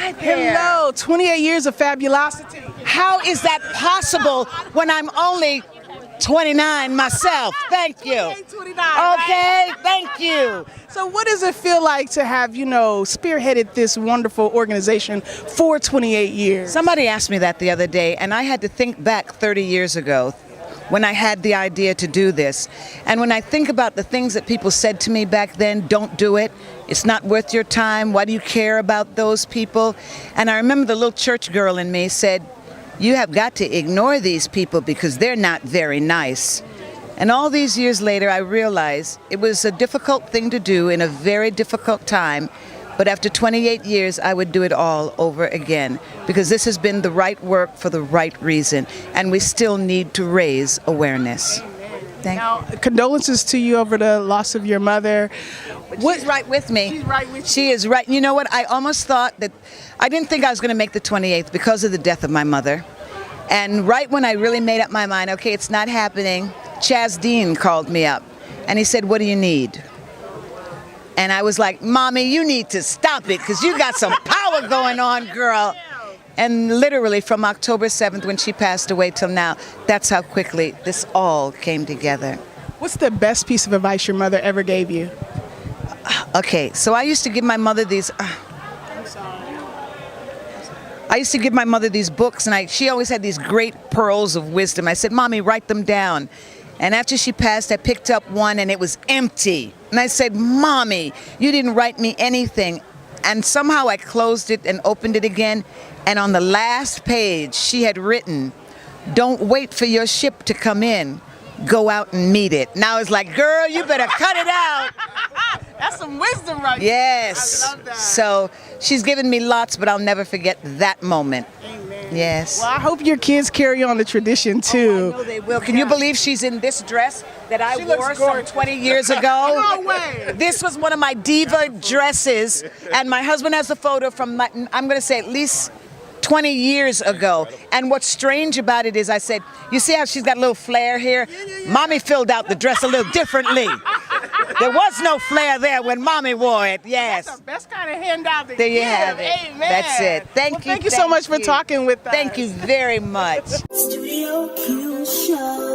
Hi there. Hello, 28 years of fabulosity. How is that possible when I'm only 29 myself? Thank you. 29. Okay, thank you. So what does it feel like to have, spearheaded this wonderful organization for 28 years? Somebody asked me that the other day, and I had to think back 30 years ago when I had the idea to do this. And when I think about the things that people said to me back then, don't do it, it's not worth your time, why do you care about those people? And I remember the little church girl in me said, you have got to ignore these people because they're not very nice. And all these years later, I realized it was a difficult thing to do in a very difficult time. But after 28 years, I would do it all over again because this has been the right work for the right reason. And we still need to raise awareness. Thank you. Condolences to you over the loss of your mother. She's right with me. She's right with you. She is right. You know what? I almost thought that I didn't think I was going to make the 28th because of the death of my mother. And right when I really made up my mind, okay, it's not happening, Chaz Dean called me up and he said, what do you need? And I was like, Mommy, you need to stop it because you got some power going on, girl. And literally from October 7th when she passed away till now, that's how quickly this all came together. What's the best piece of advice your mother ever gave you? Okay, so I used to give my mother these... I used to give my mother these books, and she always had these great pearls of wisdom. I said, Mommy, write them down. And after she passed, I picked up one, and it was empty. And I said, Mommy, you didn't write me anything. And somehow I closed it and opened it again, and on the last page, she had written, don't wait for your ship to come in. Go out and meet it. Now it's like, girl, you better cut it out. That's some wisdom right Yes. there. I love that. So she's given me lots, but I'll never forget that moment. Amen. Yes. Well, I hope your kids carry on the tradition too. I know they will. Can you believe she's in this dress that I She looks wore some gorgeous. 20 years ago? No way. This was one of my diva dresses, and my husband has a photo from, I'm going to say at least 20 years ago. And what's strange about it is I said, you see how she's got a little flare here? Mommy filled out the dress a little differently. There was no flare there when Mommy wore it, yes. That's the best kind of handout to There you give. have it. Amen. That's it. Thank you. Thank you so much for talking with us. Thank you very much. Studio Q Show.